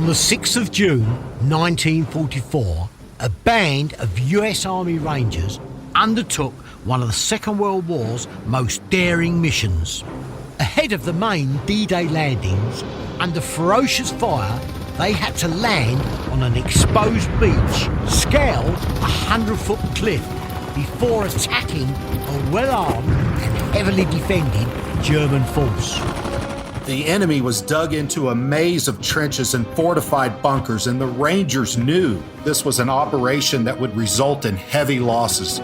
On the 6th of June 1944, a band of US Army Rangers undertook one of the Second World War's most daring missions. Ahead of the main D-Day landings, under ferocious fire, they had to land on an exposed beach, scale a 100-foot cliff before attacking a well-armed and heavily defended German force. The enemy was dug into a maze of trenches and fortified bunkers, and the Rangers knew this was an operation that would result in heavy losses.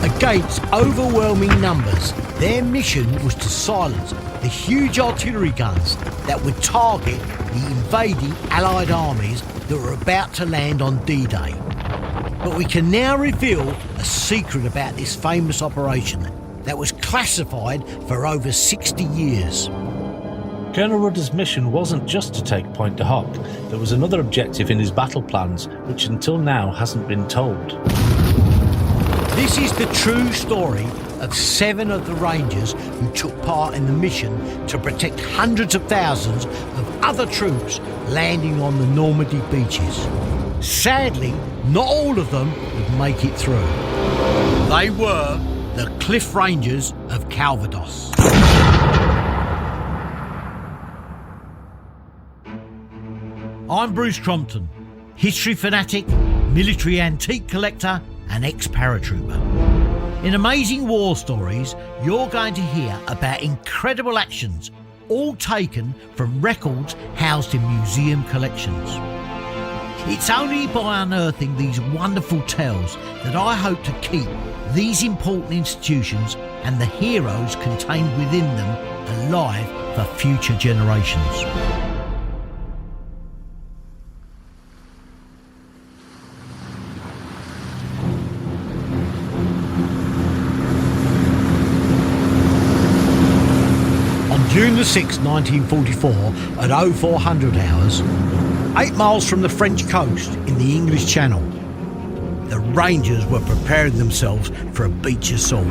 Against overwhelming numbers, their mission was to silence the huge artillery guns that would target the invading Allied armies that were about to land on D-Day. But we can now reveal a secret about this famous operation that was classified for over 60 years. Colonel Rudder's mission wasn't just to take Pointe du Hoc. There was another objective in his battle plans, which until now hasn't been told. This is the true story of 7 of the Rangers who took part in the mission to protect hundreds of thousands of other troops landing on the Normandy beaches. Sadly, not all of them would make it through. They were the Cliff Rangers of Calvados. I'm Bruce Crompton, history fanatic, military antique collector and ex-paratrooper. In Amazing War Stories, you're going to hear about incredible actions, all taken from records housed in museum collections. It's only by unearthing these wonderful tales that I hope to keep these important institutions and the heroes contained within them alive for future generations. June the 6th, 1944, at 0400 hours, 8 miles from the French coast in the English Channel, the Rangers were preparing themselves for a beach assault.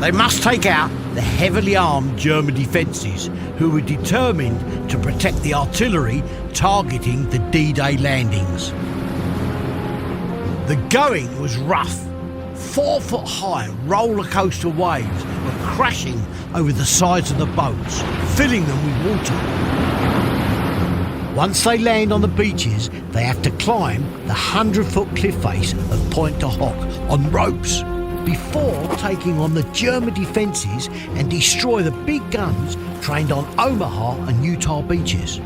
They must take out the heavily armed German defences, who were determined to protect the artillery targeting the D-Day landings. The going was rough. 4-foot-high roller coaster waves were crashing over the sides of the boats, filling them with water. Once they land on the beaches, they have to climb the 100-foot cliff face of Pointe du Hoc on ropes before taking on the German defences and destroy the big guns trained on Omaha and Utah beaches.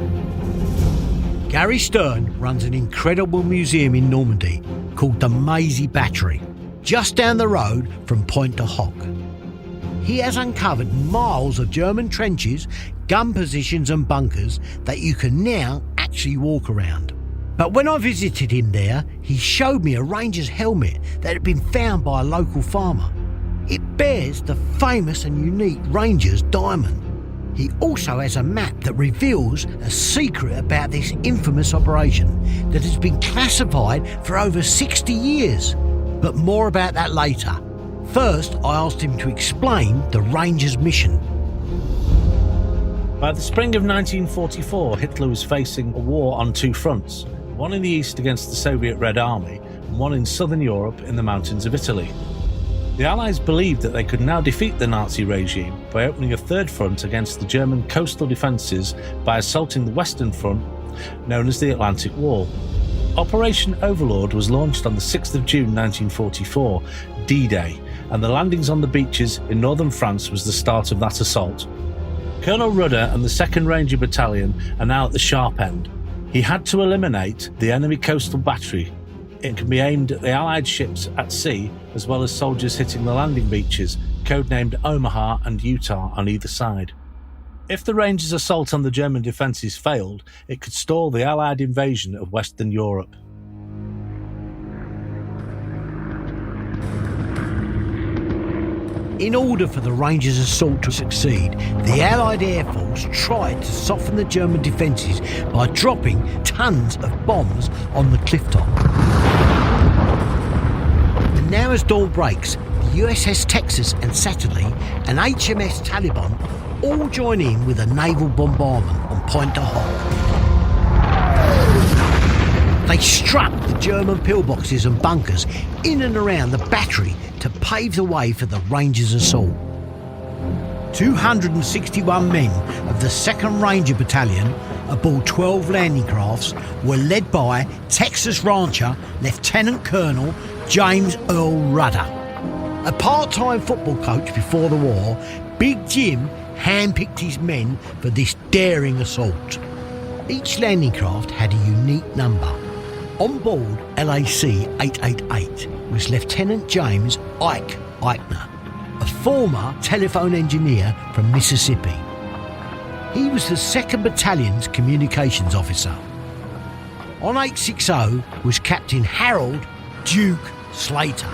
Gary Sterne runs an incredible museum in Normandy called the Maisy Battery, just down the road from Pointe du Hoc. He has uncovered miles of German trenches, gun positions and bunkers that you can now actually walk around. But when I visited him there, he showed me a ranger's helmet that had been found by a local farmer. It bears the famous and unique Ranger's diamond. He also has a map that reveals a secret about this infamous operation that has been classified for over 60 years. But more about that later. First, I asked him to explain the Rangers' mission. By the spring of 1944, Hitler was facing a war on 2 fronts, one in the east against the Soviet Red Army and one in southern Europe in the mountains of Italy. The Allies believed that they could now defeat the Nazi regime by opening a third front against the German coastal defences by assaulting the western front, known as the Atlantic Wall. Operation Overlord was launched on the 6th of June 1944, D-Day, and the landings on the beaches in northern France was the start of that assault. Colonel Rudder and the 2nd Ranger Battalion are now at the sharp end. He had to eliminate the enemy coastal battery. It can be aimed at the Allied ships at sea, as well as soldiers hitting the landing beaches, codenamed Omaha and Utah on either side. If the Rangers' assault on the German defences failed, it could stall the Allied invasion of Western Europe. In order for the Rangers' assault to succeed, the Allied Air Force tried to soften the German defences by dropping tons of bombs on the cliff top. And now as dawn breaks, the USS Texas and Saturday and HMS Taliban all join in with a naval bombardment on Pointe du Hoc. They struck the German pillboxes and bunkers in and around the battery to pave the way for the Rangers' assault. 261 men of the 2nd Ranger Battalion aboard 12 landing crafts were led by Texas Rancher Lieutenant Colonel James Earl Rudder. A part-time football coach before the war, Big Jim handpicked his men for this daring assault. Each landing craft had a unique number. On board LAC 888 was Lieutenant James Ike Eichner, a former telephone engineer from Mississippi. He was the 2nd Battalion's communications officer. On 860 was Captain Harold Duke Slater,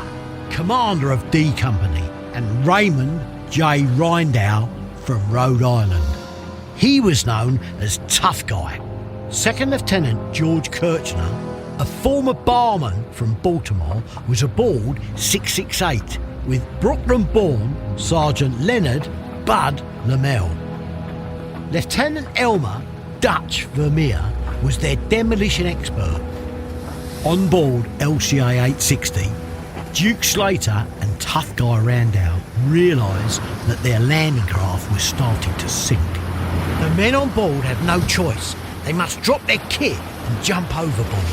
commander of D Company, and Raymond J. Rindau from Rhode Island. He was known as Tough Guy. 2nd Lieutenant George Kirchner, a former barman from Baltimore, was aboard 668 with Brooklyn-born Sergeant Leonard Bud Lamel. Lieutenant Elmer Dutch Vermeer was their demolition expert. On board LCA 860, Duke Slater and Tough Guy Randall realised that their landing craft was starting to sink. The men on board had no choice. They must drop their kit and jump overboard.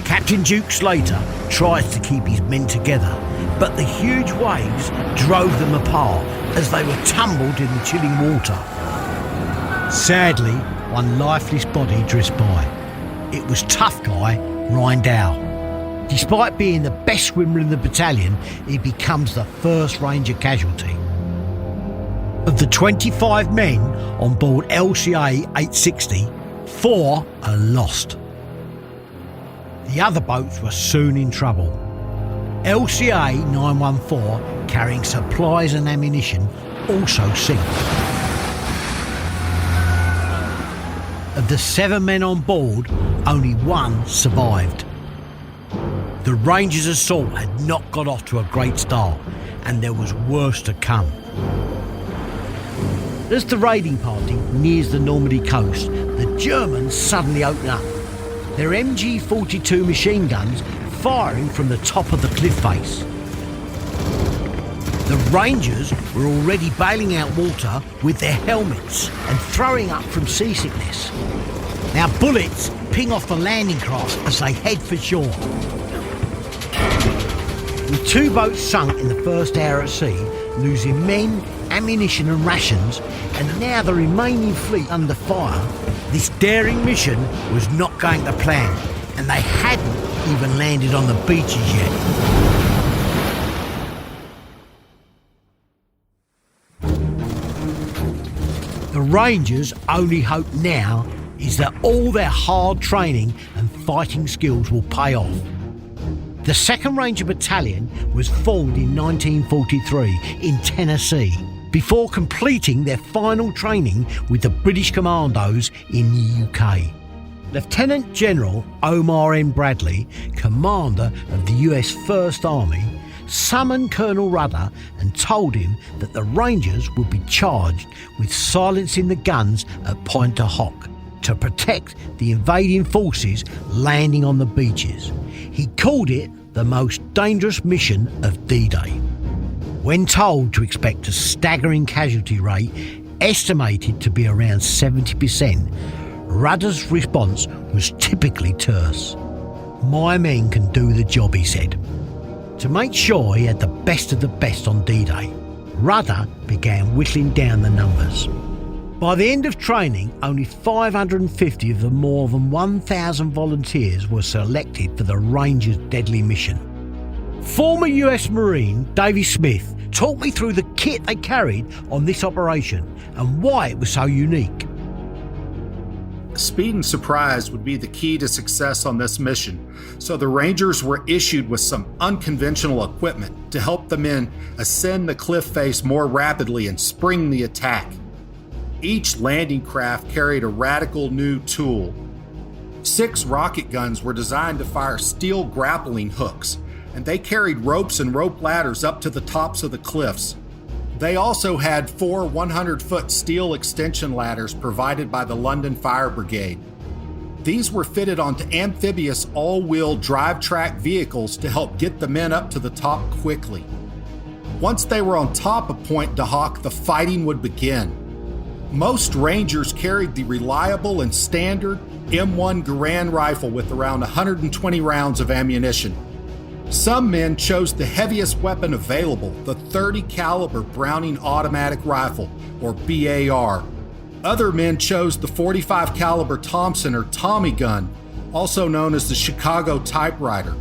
Captain Duke Slater tries to keep his men together, but the huge waves drove them apart as they were tumbled in the chilling water. Sadly, one lifeless body drifts by. It was Tough Guy Rindau. Despite being the best swimmer in the battalion, he becomes the first Ranger casualty. Of the 25 men on board LCA 860, 4 are lost. The other boats were soon in trouble. LCA 914, carrying supplies and ammunition, also sank. Of the 7 men on board, only 1 survived. The Rangers' assault had not got off to a great start, and there was worse to come. As the raiding party nears the Normandy coast, the Germans suddenly open up, their MG-42 machine guns firing from the top of the cliff face. The Rangers were already bailing out water with their helmets and throwing up from seasickness. Now bullets ping off the landing craft as they head for shore. With 2 boats sunk in the first hour at sea, losing men, ammunition and rations, and now the remaining fleet under fire, this daring mission was not going to plan, and they hadn't even landed on the beaches yet. The Rangers' only hope now is that all their hard training and fighting skills will pay off. The 2nd Ranger Battalion was formed in 1943 in Tennessee, before completing their final training with the British Commandos in the UK. Lieutenant General Omar N. Bradley, commander of the US 1st Army, summoned Colonel Rudder and told him that the Rangers would be charged with silencing the guns at Pointe du Hoc to protect the invading forces landing on the beaches. He called it the most dangerous mission of D-Day. When told to expect a staggering casualty rate estimated to be around 70%, Rudder's response was typically terse. "My men can do the job," he said. To make sure he had the best of the best on D-Day, Rudder began whittling down the numbers. By the end of training, only 550 of the more than 1,000 volunteers were selected for the Rangers' deadly mission. Former US Marine Davy Smith talked me through the kit they carried on this operation and why it was so unique. Speed and surprise would be the key to success on this mission, so the Rangers were issued with some unconventional equipment to help the men ascend the cliff face more rapidly and spring the attack. Each landing craft carried a radical new tool. 6 rocket guns were designed to fire steel grappling hooks, and they carried ropes and rope ladders up to the tops of the cliffs. They also had 4 100-foot steel extension ladders provided by the London Fire Brigade. These were fitted onto amphibious all-wheel drive-track vehicles to help get the men up to the top quickly. Once they were on top of Pointe du Hoc, the fighting would begin. Most Rangers carried the reliable and standard M1 Garand rifle with around 120 rounds of ammunition. Some men chose the heaviest weapon available, the 30 caliber Browning automatic rifle, or BAR. Other men chose the 45 caliber Thompson or Tommy gun, also known as the Chicago typewriter,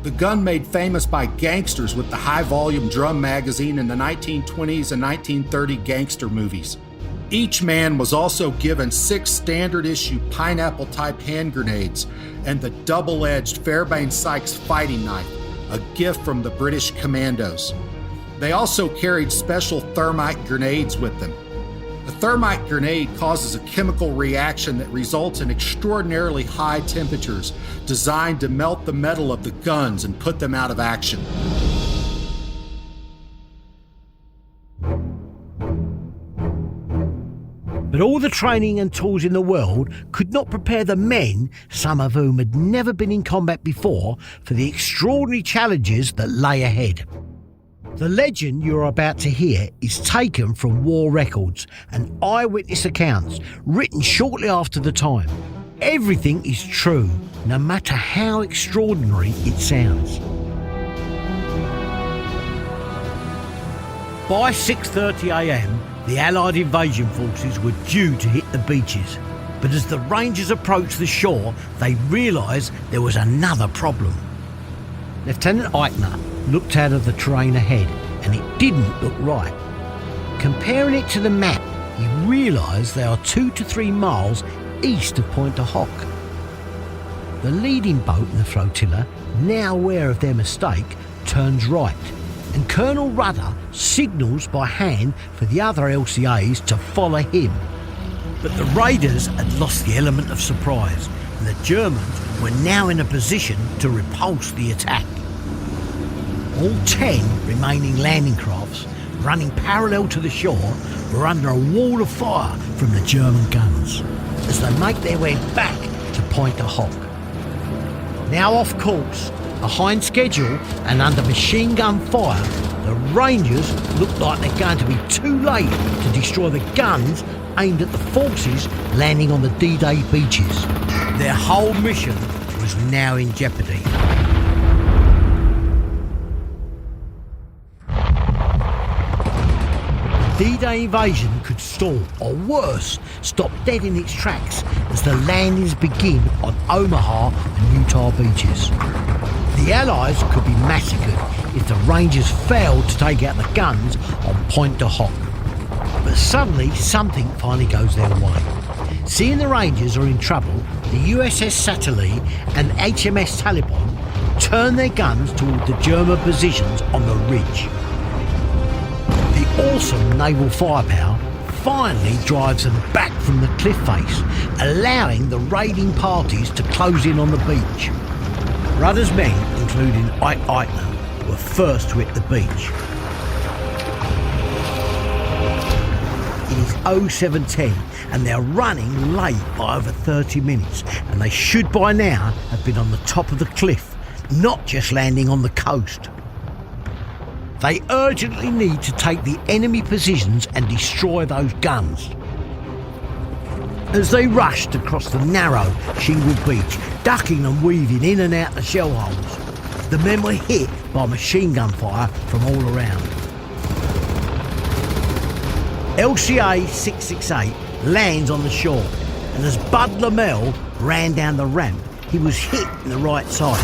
the gun made famous by gangsters with the high-volume drum magazine in the 1920s and 1930 gangster movies. Each man was also given 6 standard-issue pineapple-type hand grenades and the double-edged Fairbairn Sykes fighting knife, a gift from the British Commandos. They also carried special thermite grenades with them. A thermite grenade causes a chemical reaction that results in extraordinarily high temperatures designed to melt the metal of the guns and put them out of action. But all the training and tools in the world could not prepare the men, some of whom had never been in combat before, for the extraordinary challenges that lay ahead. The legend you're about to hear is taken from war records and eyewitness accounts written shortly after the time. Everything is true, no matter how extraordinary it sounds. By 6:30 a.m, the Allied invasion forces were due to hit the beaches, but as the Rangers approached the shore, they realised there was another problem. Lieutenant Eichner looked out of the terrain ahead, and it didn't look right. Comparing it to the map, he realised they are 2 to 3 miles east of Pointe du Hoc. The leading boat in the flotilla, now aware of their mistake, turns right, and Colonel Rudder signals by hand for the other LCAs to follow him. But the raiders had lost the element of surprise, and the Germans were now in a position to repulse the attack. All 10 remaining landing crafts, running parallel to the shore, were under a wall of fire from the German guns as they make their way back to Pointe du Hoc. Now off course, behind schedule and under machine gun fire, the Rangers look like they're going to be too late to destroy the guns aimed at the forces landing on the D-Day beaches. Their whole mission was now in jeopardy. The D-Day invasion could stall, or worse, stop dead in its tracks as the landings begin on Omaha and Utah beaches. The Allies could be massacred if the Rangers failed to take out the guns on Pointe du Hoc. But suddenly, something finally goes their way. Seeing the Rangers are in trouble, the USS Satterlee and HMS Taliban turn their guns toward the German positions on the ridge. The awesome naval firepower finally drives them back from the cliff face, allowing the raiding parties to close in on the beach. Rudder's men, including Ike Eichner, were first to hit the beach. It is 07:10 and they're running late by over 30 minutes, and they should by now have been on the top of the cliff, not just landing on the coast. They urgently need to take the enemy positions and destroy those guns. As they rushed across the narrow, shingled beach, ducking and weaving in and out the shell holes, the men were hit by machine gun fire from all around. LCA 668 lands on the shore, and as Bud Lamel ran down the ramp, he was hit in the right side.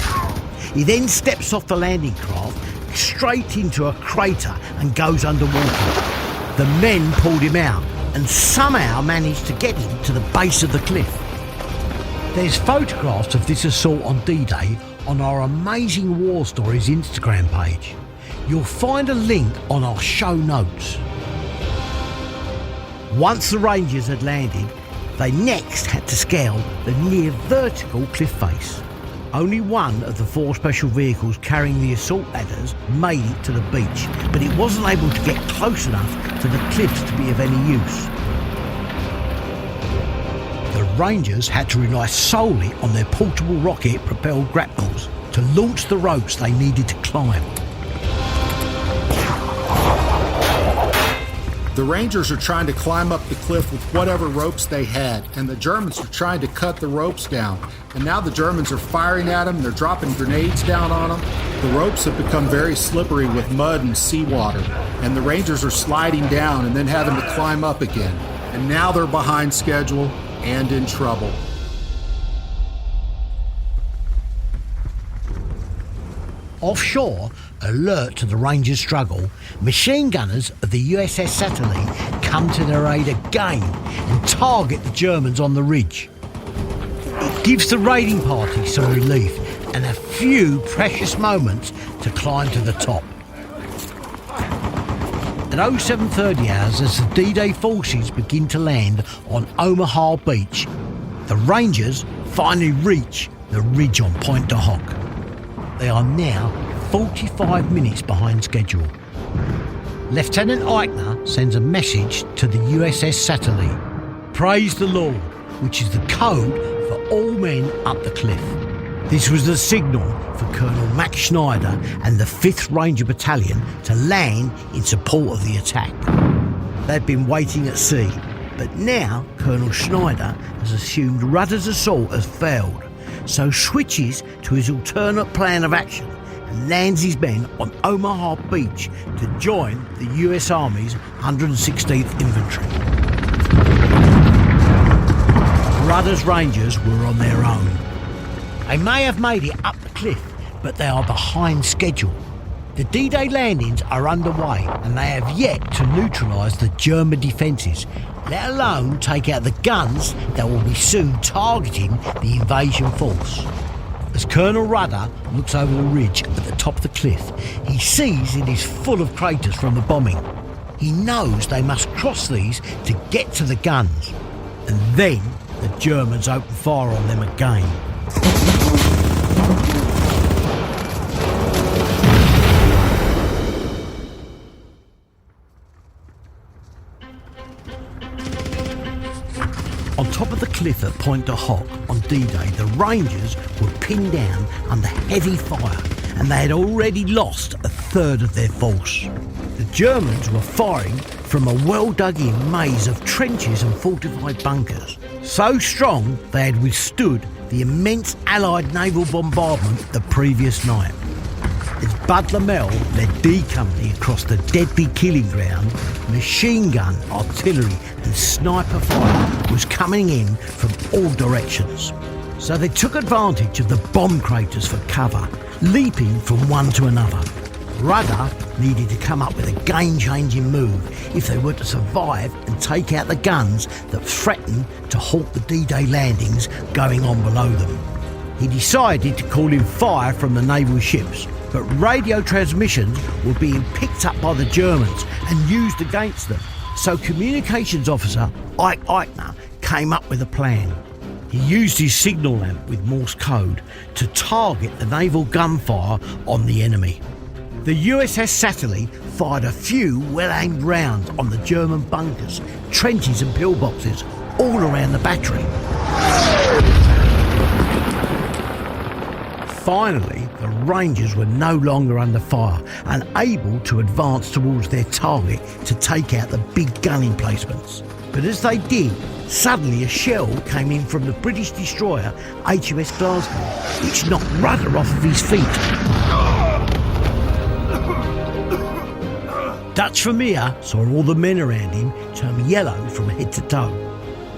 He then steps off the landing craft straight into a crater and goes underwater. The men pulled him out and somehow managed to get him to the base of the cliff. There's photographs of this assault on D-Day on our Amazing War Stories Instagram page. You'll find a link on our show notes. Once the Rangers had landed, they next had to scale the near vertical cliff face. Only one of the 4 special vehicles carrying the assault ladders made it to the beach, but it wasn't able to get close enough to the cliffs to be of any use. The Rangers had to rely solely on their portable rocket-propelled grapnels to launch the ropes they needed to climb. The Rangers are trying to climb up the cliff with whatever ropes they had, and the Germans are trying to cut the ropes down. And now the Germans are firing at them, they're dropping grenades down on them. The ropes have become very slippery with mud and seawater, and the Rangers are sliding down and then having to climb up again. And now they're behind schedule and in trouble. Offshore, alert to the Rangers' struggle, machine gunners of the USS Satellite come to their aid again and target the Germans on the ridge. It gives the raiding party some relief and a few precious moments to climb to the top. At 0730 hours, as the D-Day forces begin to land on Omaha Beach, the Rangers finally reach the ridge on Point de Hoc. They are now 45 minutes behind schedule. Lieutenant Eichner sends a message to the USS Satellite. Praise the Lord, which is the code for all men up the cliff. This was the signal for Colonel Max Schneider and the 5th Ranger Battalion to land in support of the attack. They'd been waiting at sea, but now Colonel Schneider has assumed Rudder's assault has failed, so switches to his alternate plan of action and lands his men on Omaha Beach to join the US Army's 116th Infantry. Rudder's Rangers were on their own. They may have made it up the cliff, but they are behind schedule. The D-Day landings are underway and they have yet to neutralise the German defences, let alone take out the guns that will be soon targeting the invasion force. As Colonel Rudder looks over the ridge at the top of the cliff, he sees it is full of craters from the bombing. He knows they must cross these to get to the guns, and then the Germans open fire on them again. On top of the cliff at Point de Hoc on D-Day, the Rangers were pinned down under heavy fire and they had already lost a third of their force. The Germans were firing from a well-dug-in maze of trenches and fortified bunkers. So strong they had withstood the immense Allied naval bombardment the previous night. As Bud Lamel led D Company across the deadly killing ground, machine gun, artillery and sniper fire was coming in from all directions. So they took advantage of the bomb craters for cover, leaping from one to another. Rudder needed to come up with a game-changing move if they were to survive and take out the guns that threatened to halt the D-Day landings going on below them. He decided to call in fire from the naval ships, but radio transmissions were being picked up by the Germans and used against them. So communications officer Ike Eichner came up with a plan. He used his signal lamp with Morse code to target the naval gunfire on the enemy. The USS Satellite fired a few well-aimed rounds on the German bunkers, trenches and pillboxes all around the battery. Finally, the Rangers were no longer under fire and able to advance towards their target to take out the big gun emplacements. But as they did, suddenly a shell came in from the British destroyer HMS Glasgow, which knocked Rudder off of his feet. Dutch Vermeer saw all the men around him turn yellow from head to toe.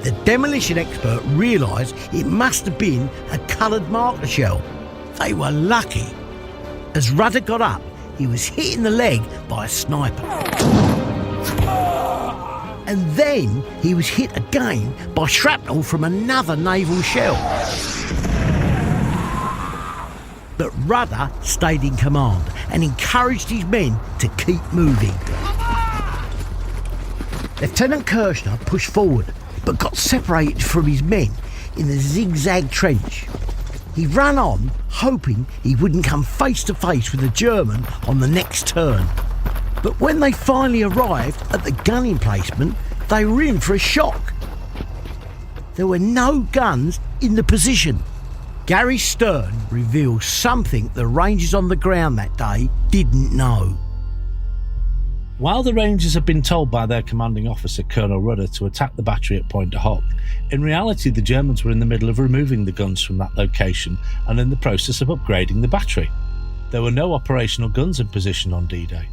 The demolition expert realised it must have been a coloured marker shell. They were lucky. As Rudder got up, he was hit in the leg by a sniper. And then he was hit again by shrapnel from another naval shell. But Rudder stayed in command and encouraged his men to keep moving. Lieutenant Kirchner pushed forward, but got separated from his men in the zigzag trench. He ran on, hoping he wouldn't come face to face with a German on the next turn. But when they finally arrived at the gun emplacement, they were in for a shock. There were no guns in the position. Gary Sterne reveals something the Rangers on the ground that day didn't know. While the Rangers had been told by their commanding officer, Colonel Rudder, to attack the battery at Pointe du Hoc, in reality the Germans were in the middle of removing the guns from that location and in the process of upgrading the battery. There were no operational guns in position on D-Day.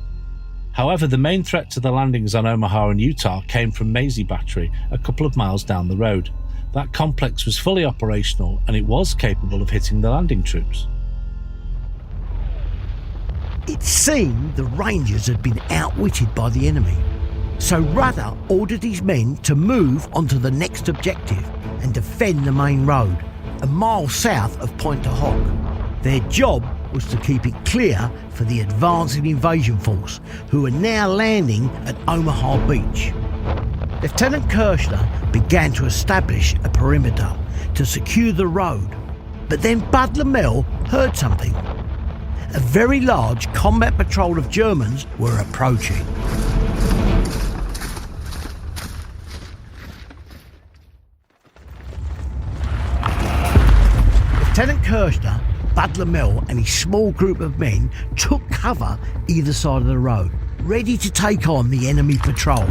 However, the main threat to the landings on Omaha and Utah came from Maisy Battery, a couple of miles down the road. That complex was fully operational and it was capable of hitting the landing troops. It seemed the Rangers had been outwitted by the enemy, so Rudder ordered his men to move onto the next objective and defend the main road, a mile south of Pointe du Hoc. Their job was to keep it clear for the advancing invasion force, who were now landing at Omaha Beach. Lieutenant Kirchner began to establish a perimeter to secure the road, but then Bud Lamel heard something. A very large combat patrol of Germans were approaching. Lieutenant Kirchner, Bud Lamel and his small group of men took cover either side of the road, ready to take on the enemy patrol.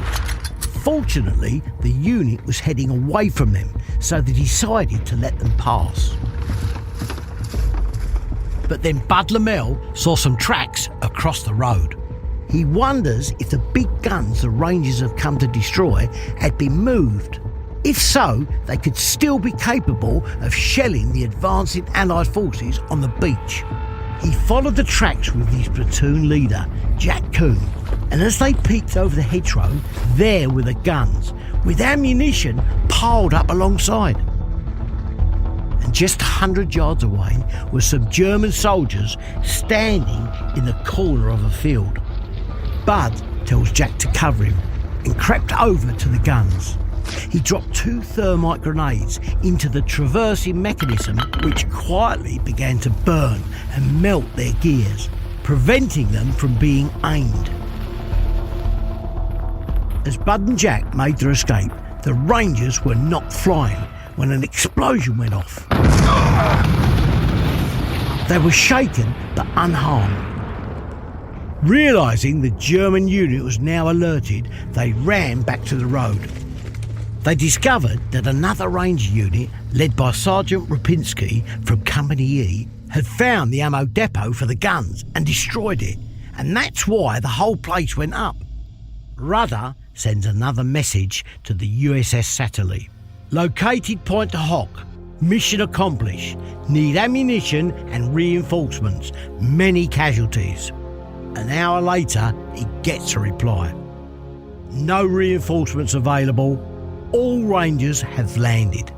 Fortunately, the unit was heading away from them, so they decided to let them pass. But then Bud Lamel saw some tracks across the road. He wonders if the big guns the Rangers have come to destroy had been moved. If so, they could still be capable of shelling the advancing Allied forces on the beach. He followed the tracks with his platoon leader, Jack Coon, and as they peeked over the hedgerow, there were the guns, with ammunition piled up alongside. And just 100 yards away were some German soldiers standing in the corner of a field. Bud tells Jack to cover him and crept over to the guns. He dropped 2 thermite grenades into the traversing mechanism, which quietly began to burn and melt their gears, preventing them from being aimed. As Bud and Jack made their escape, the Rangers were knocked flying when an explosion went off. They were shaken but unharmed. Realising the German unit was now alerted, they ran back to the road. They discovered that another Ranger unit, led by Sergeant Rapinski from Company E, had found the ammo depot for the guns and destroyed it, and that's why the whole place went up. Rudder sends another message to the USS Satterley. Located Pointe du Hoc. Mission accomplished. Need ammunition and reinforcements. Many casualties. An hour later, he gets a reply. No reinforcements available. All Rangers have landed.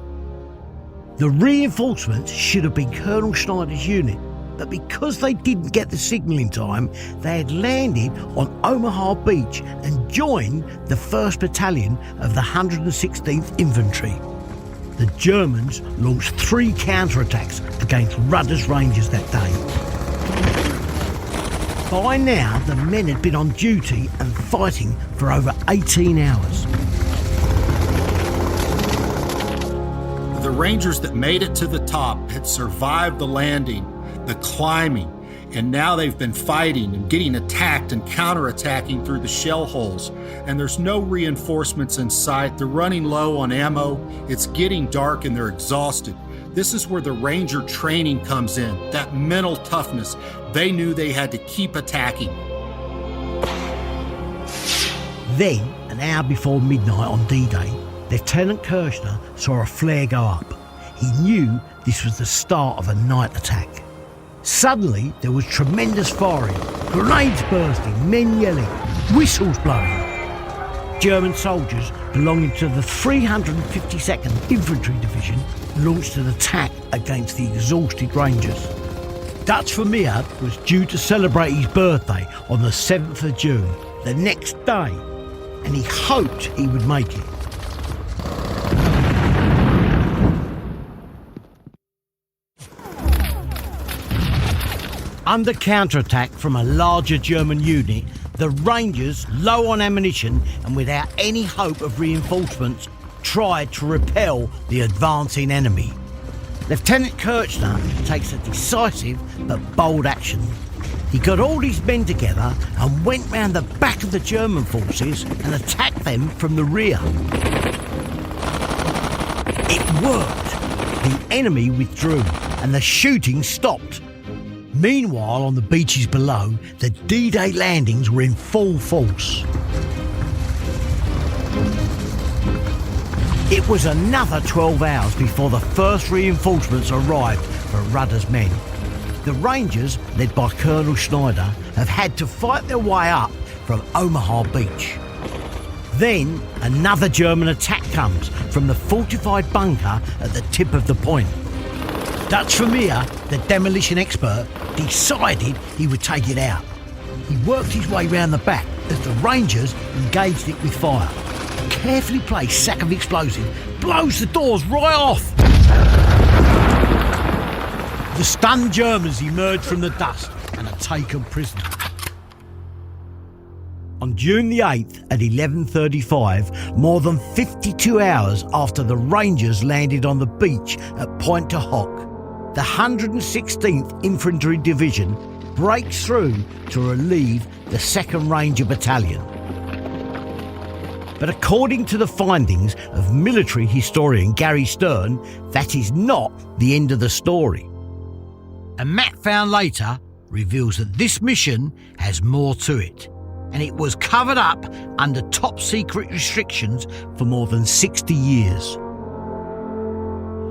The reinforcements should have been Colonel Schneider's unit, but because they didn't get the signal in time, they had landed on Omaha Beach and joined the 1st Battalion of the 116th Infantry. The Germans launched 3 counterattacks against Rudder's Rangers that day. By now, the men had been on duty and fighting for over 18 hours. The Rangers that made it to the top had survived the landing, the climbing, and now they've been fighting and getting attacked and counterattacking through the shell holes. And there's no reinforcements in sight. They're running low on ammo. It's getting dark and they're exhausted. This is where the Ranger training comes in, that mental toughness. They knew they had to keep attacking. Then, an hour before midnight on D-Day, Lieutenant Kirchner saw a flare go up. He knew this was the start of a night attack. Suddenly, there was tremendous firing, grenades bursting, men yelling, whistles blowing. German soldiers belonging to the 352nd Infantry Division launched an attack against the exhausted Rangers. Dutch Vermeer was due to celebrate his birthday on the 7th of June, the next day, and he hoped he would make it. Under counterattack from a larger German unit, the Rangers, low on ammunition and without any hope of reinforcements, tried to repel the advancing enemy. Lieutenant Kirchner takes a decisive but bold action. He got all his men together and went round the back of the German forces and attacked them from the rear. It worked. The enemy withdrew and the shooting stopped. Meanwhile, on the beaches below, the D-Day landings were in full force. It was another 12 hours before the first reinforcements arrived for Rudder's men. The Rangers, led by Colonel Schneider, have had to fight their way up from Omaha Beach. Then another German attack comes from the fortified bunker at the tip of the point. Dutch Vermeer, the demolition expert, decided he would take it out. He worked his way round the back as the Rangers engaged it with fire. A carefully placed sack of explosive blows the doors right off. The stunned Germans emerge from the dust and are taken prisoner. On June the 8th at 11:35, more than 52 hours after the Rangers landed on the beach at Pointe du Hoc, the 116th Infantry Division breaks through to relieve the 2nd Ranger Battalion. But according to the findings of military historian Gary Sterne, that is not the end of the story. A map found later reveals that this mission has more to it, and it was covered up under top secret restrictions for more than 60 years.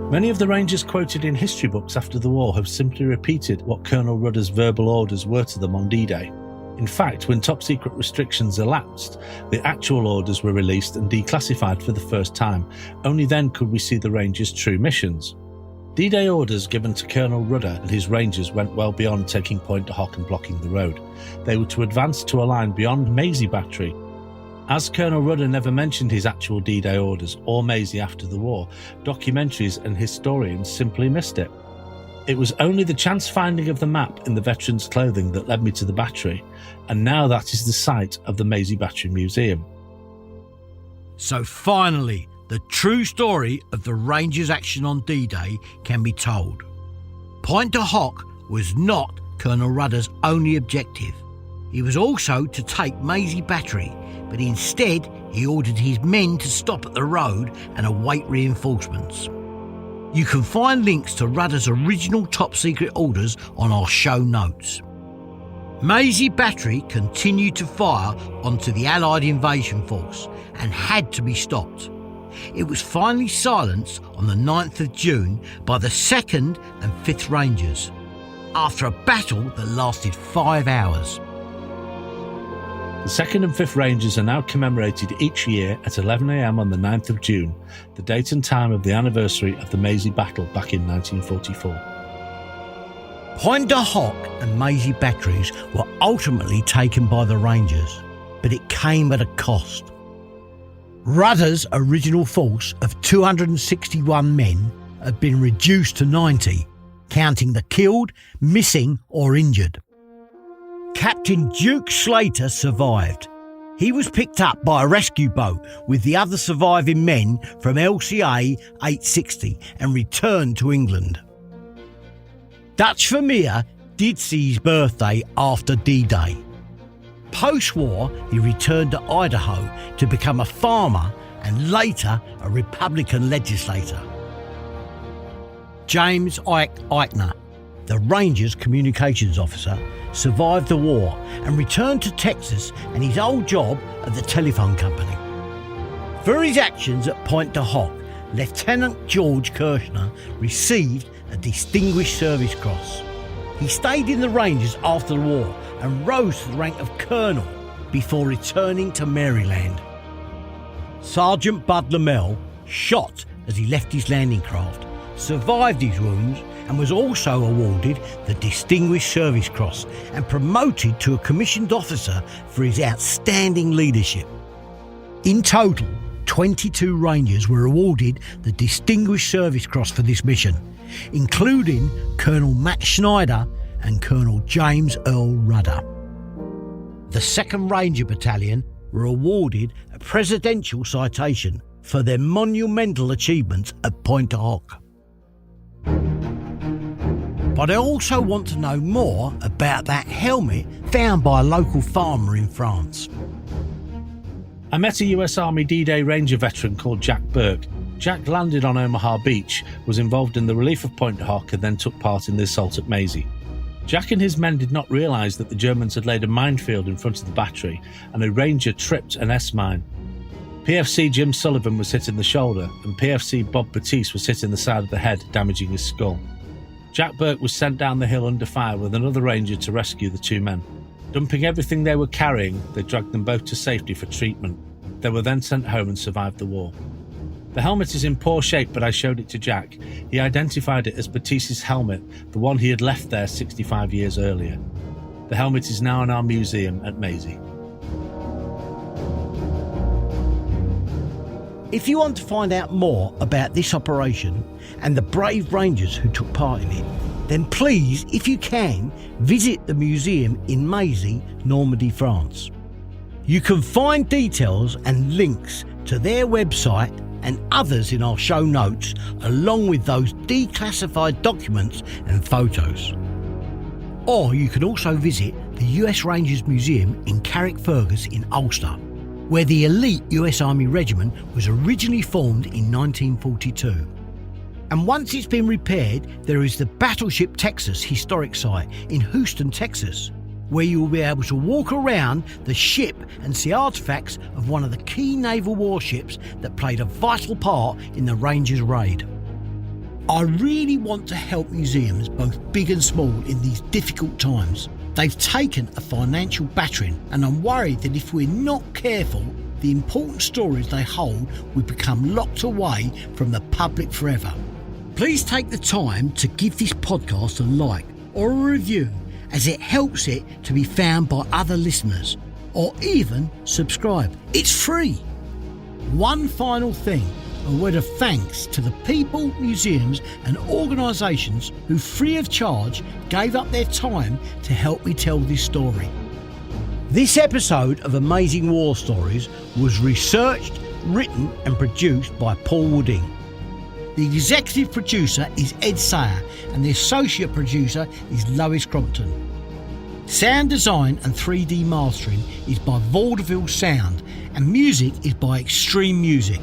Many of the Rangers quoted in history books after the war have simply repeated what Colonel Rudder's verbal orders were to them on D-Day. In fact, when top secret restrictions elapsed, the actual orders were released and declassified for the first time. Only then could we see the Rangers' true missions. D-Day orders given to Colonel Rudder and his Rangers went well beyond taking Pointe du Hoc and blocking the road. They were to advance to a line beyond Maisy Battery. As Colonel Rudder never mentioned his actual D-Day orders or Maisy after the war, documentaries and historians simply missed it. It was only the chance finding of the map in the veterans' clothing that led me to the battery, and now that is the site of the Maisy Battery Museum. So finally, the true story of the Rangers' action on D-Day can be told. Pointe du Hoc was not Colonel Rudder's only objective. He was also to take Maisy Battery, but instead he ordered his men to stop at the road and await reinforcements. You can find links to Rudder's original top secret orders on our show notes. Maisy Battery continued to fire onto the Allied invasion force and had to be stopped. It was finally silenced on the 9th of June by the 2nd and 5th Rangers, after a battle that lasted 5 hours. The 2nd and 5th Rangers are now commemorated each year at 11 a.m. on the 9th of June, the date and time of the anniversary of the Maisy battle back in 1944. Pointe du Hoc and Maisy batteries were ultimately taken by the Rangers, but it came at a cost. Rudder's original force of 261 men had been reduced to 90, counting the killed, missing or injured. Captain Duke Slater survived. He was picked up by a rescue boat with the other surviving men from LCA 860 and returned to England. Dutch Vermeer did see his birthday after D-Day. Post-war, he returned to Idaho to become a farmer and later a Republican legislator. James Eichner, the Rangers communications officer, survived the war and returned to Texas and his old job at the telephone company. For his actions at Pointe du Hoc, Lieutenant George Kirchner received a Distinguished Service Cross. He stayed in the Rangers after the war and rose to the rank of Colonel before returning to Maryland. Sergeant Bud Lamell, shot as he left his landing craft, survived his wounds and was also awarded the Distinguished Service Cross and promoted to a commissioned officer for his outstanding leadership. In total, 22 Rangers were awarded the Distinguished Service Cross for this mission, including Colonel Matt Schneider and Colonel James Earl Rudder. The 2nd Ranger Battalion were awarded a presidential citation for their monumental achievements at Pointe du Hoc. But I also want to know more about that helmet found by a local farmer in France. I met a US Army D-Day Ranger veteran called Jack Burke. Jack landed on Omaha Beach, was involved in the relief of Pointe du Hoc, and then took part in the assault at Maisy. Jack and his men did not realise that the Germans had laid a minefield in front of the battery, and a Ranger tripped an S-mine. PFC Jim Sullivan was hit in the shoulder, and PFC Bob Batiste was hit in the side of the head, damaging his skull. Jack Burke was sent down the hill under fire with another Ranger to rescue the 2 men. Dumping everything they were carrying, they dragged them both to safety for treatment. They were then sent home and survived the war. The helmet is in poor shape, but I showed it to Jack. He identified it as Batiste's helmet, the one he had left there 65 years earlier. The helmet is now in our museum at Maisy. If you want to find out more about this operation and the brave Rangers who took part in it, then please, if you can, visit the museum in Maisy, Normandy, France. You can find details and links to their website and others in our show notes, along with those declassified documents and photos. Or you can also visit the US Rangers Museum in Carrickfergus in Ulster, where the elite US Army Regiment was originally formed in 1942. And once it's been repaired, there is the Battleship Texas historic site in Houston, Texas, where you will be able to walk around the ship and see artefacts of one of the key naval warships that played a vital part in the Rangers raid. I really want to help museums, both big and small, in these difficult times. They've taken a financial battering, and I'm worried that if we're not careful, the important stories they hold will become locked away from the public forever. Please take the time to give this podcast a like or a review, as it helps it to be found by other listeners, or even subscribe. It's free. One final thing, a word of thanks to the people, museums and organisations who free of charge gave up their time to help me tell this story. This episode of Amazing War Stories was researched, written and produced by Paul Wooding. The executive producer is Ed Sayer and the associate producer is Lois Crompton. Sound design and 3D mastering is by Vaudeville Sound and music is by Extreme Music.